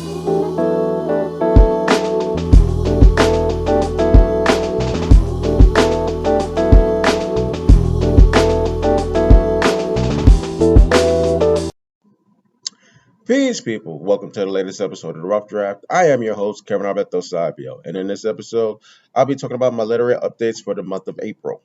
Peace, people. Welcome to the latest episode of the Rough Draft. I am your host, Kevin Alberto Sabio, and in this episode, I'll be talking about my literary updates for the month of April.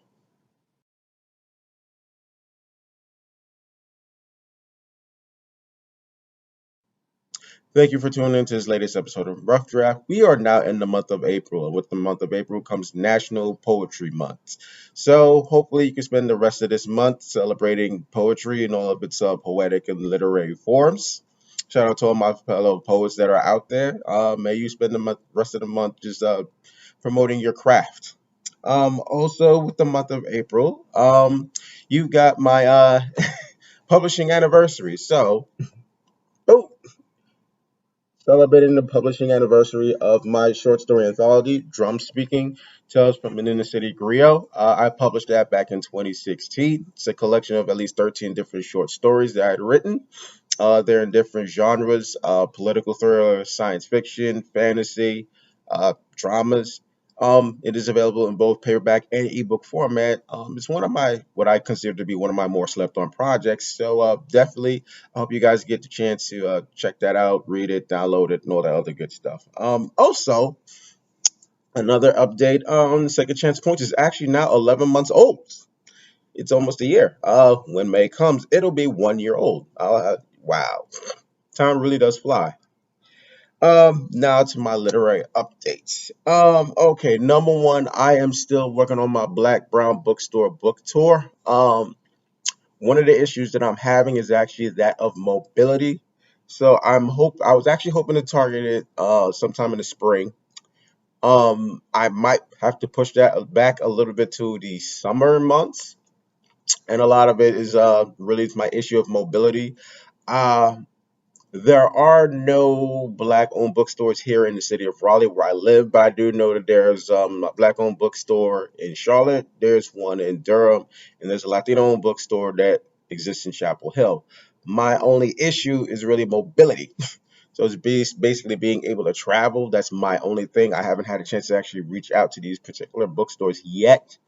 Thank you for tuning in to this latest episode of Rough Draft. We are now in the month of April, and with the month of April comes National Poetry Month. So, hopefully, you can spend the rest of this month celebrating poetry in all of its poetic and literary forms. Shout out to all my fellow poets that are out there. May you spend the rest of the month just promoting your craft. Also, with the month of April, you've got my publishing anniversary. So, oh, celebrating the publishing anniversary of my short story anthology, Drum Speaking Tales from an Inner City Griot. I published that back in 2016. It's a collection of at least 13 different short stories that I had written. They're in different genres: political thriller, science fiction, fantasy, dramas. It is available in both paperback and ebook format. It's one of my what I consider to be one of my more slept on projects. So definitely, I hope you guys get the chance to check that out, read it, download it, and all that other good stuff. Also, another update on Second Chance Points is actually now 11 months old. It's almost a year. When May comes, it'll be 1 year old. Wow, time really does fly. Now to my literary updates. Okay, number one, I am still working on my Black Brown Bookstore book tour. One of the issues that I'm having is actually that of mobility. So I was actually hoping to target it sometime in the spring. I might have to push that back a little bit to the summer months, and a lot of it is really my issue of mobility. Uh, There are no black-owned bookstores here in the city of Raleigh where I live, but I do know that there's a black-owned bookstore in Charlotte. There's one in Durham, and there's a Latino-owned bookstore that exists in Chapel Hill. My only issue is really mobility. So it's basically being able to travel. That's my only thing. I haven't had a chance to actually reach out to these particular bookstores yet.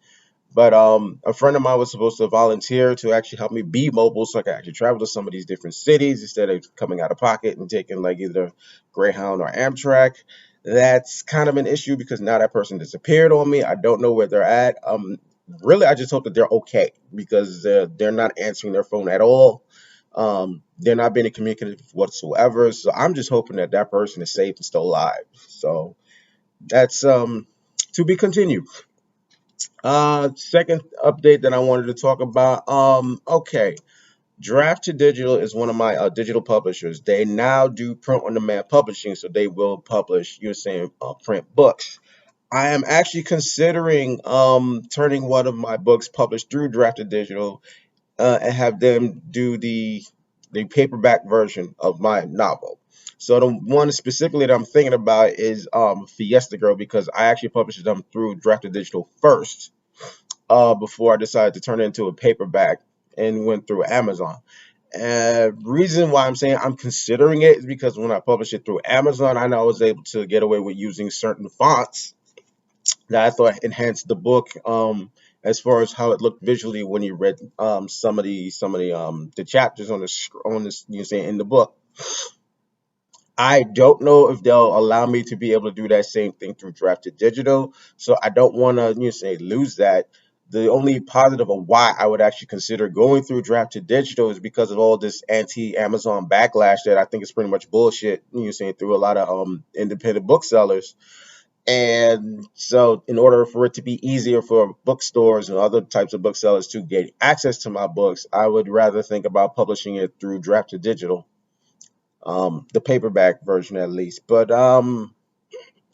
But a friend of mine was supposed to volunteer to actually help me be mobile so I could actually travel to some of these different cities instead of coming out of pocket and taking like either Greyhound or Amtrak. That's kind of an issue because now that person disappeared on me. I don't know where they're at. Really, I just hope that they're okay because they're not answering their phone at all. They're not being communicative whatsoever. So I'm just hoping that that person is safe and still alive. So that's to be continued. Second update that I wanted to talk about. Okay, Draft to Digital is one of my digital publishers. They now do print on demand publishing, so they will publish, you're saying, print books. I am actually considering turning one of my books published through Draft to Digital and have them do the paperback version of my novel. So the one specifically that I'm thinking about is Fiesta Girl because I actually published them through Draft to Digital first before I decided to turn it into a paperback and went through Amazon. Reason why I'm saying I'm considering it is because when I published it through Amazon, I know I was able to get away with using certain fonts that I thought enhanced the book as far as how it looked visually when you read some of the chapters on this you say in the book. I don't know if they'll allow me to be able to do that same thing through Drafted Digital, so I don't want to say lose that. The only positive of why I would actually consider going through Drafted Digital is because of all this anti-Amazon backlash that I think is pretty much bullshit. You're saying through a lot of independent booksellers, and so in order for it to be easier for bookstores and other types of booksellers to get access to my books, I would rather think about publishing it through Drafted Digital, the paperback version at least. But I'm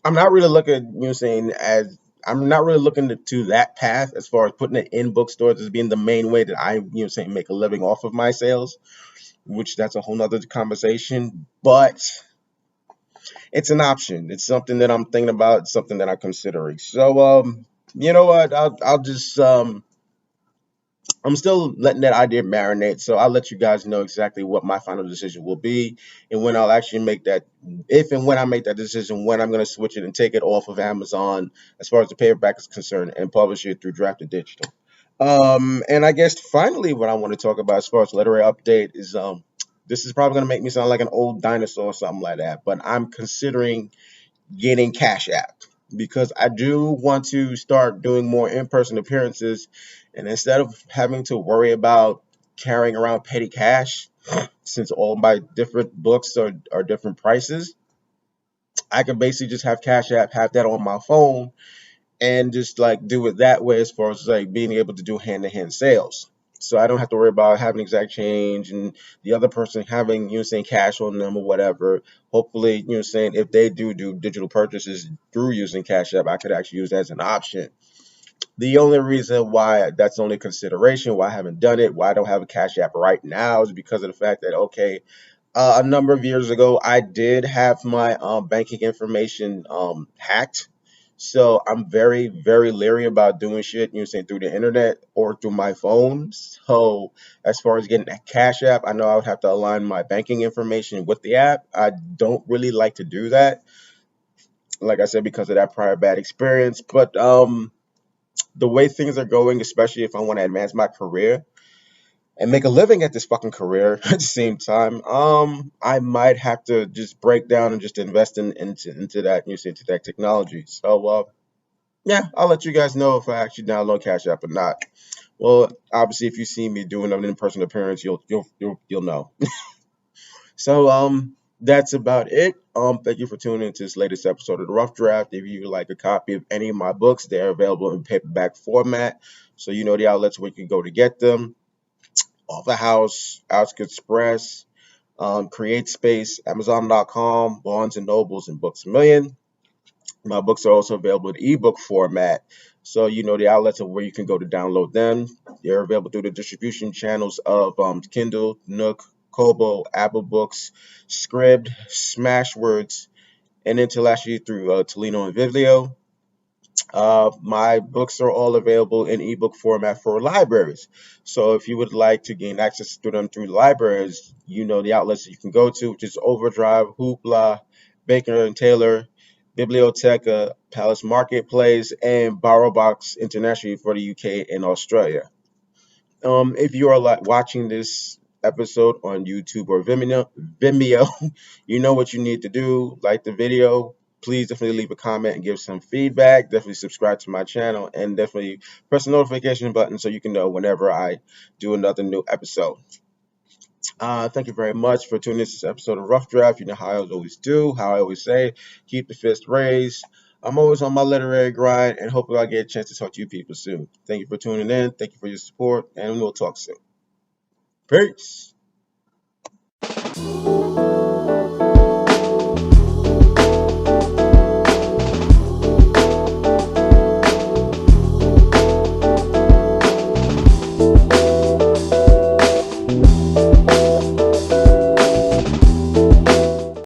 not really looking, saying as I'm not really looking to that path as far as putting it in bookstores as being the main way that I, saying make a living off of my sales, which that's a whole nother conversation. But it's an option. It's something that I'm thinking about. It's something that I'm considering. So, you know what? I'll just I'm still letting that idea marinate, so I'll let you guys know exactly what my final decision will be and when I'll actually make that. If and when I make that decision, when I'm going to switch it and take it off of Amazon as far as the paperback is concerned and publish it through Drafted Digital. And I guess finally, what I want to talk about as far as literary update is this is probably going to make me sound like an old dinosaur or something like that, but I'm considering getting Cash App because I do want to start doing more in-person appearances, and instead of having to worry about carrying around petty cash, since all my different books are different prices, I can basically just have Cash App, have that on my phone, and just like do it that way as far as like being able to do hand-to-hand sales. So I don't have to worry about having exact change and the other person having, saying cash on them or whatever. Hopefully, saying if they do digital purchases through using Cash App, I could actually use that as an option. The only reason why that's only consideration, why I haven't done it, why I don't have a Cash App right now is because of the fact that, okay, a number of years ago, I did have my banking information hacked. So I'm very, very leery about doing shit, saying through the internet or through my phone. So as far as getting a Cash App, I know I would have to align my banking information with the app. I don't really like to do that, like I said, because of that prior bad experience. But the way things are going, especially if I want to advance my career, and make a living at this fucking career at the same time, I might have to just break down and just invest into that, into that technology. So, yeah, I'll let you guys know if I actually download Cash App or not. Well, obviously, if you see me doing an in-person appearance, you'll know. So, that's about it. Thank you for tuning into this latest episode of the Rough Draft. If you would like a copy of any of my books, they're available in paperback format. So you know the outlets where you can go to get them. Offer House, Outskirts Express, Create Space, Amazon.com, Barnes and Nobles, and Books A Million. My books are also available in ebook format. So you know the outlets of where you can go to download them. They're available through the distribution channels of Kindle, Nook, Kobo, Apple Books, Scribd, Smashwords, and intellectually through Tolino and Vivleo. My books are all available in ebook format for libraries. So if you would like to gain access to them through libraries, you know the outlets that you can go to, which is Overdrive, Hoopla, Baker and Taylor, Biblioteca, Palace Marketplace, and BorrowBox internationally for the UK and Australia. If you are like watching this episode on YouTube or Vimeo, you know what you need to do. Like the video. Please definitely leave a comment and give some feedback. Definitely subscribe to my channel and definitely press the notification button so you can know whenever I do another new episode. Thank you very much for tuning in to this episode of Rough Draft. You know how I always do, how I always say, keep the fist raised. I'm always on my literary grind, and hopefully I get a chance to talk to you people soon. Thank you for tuning in. Thank you for your support, and we'll talk soon. Peace.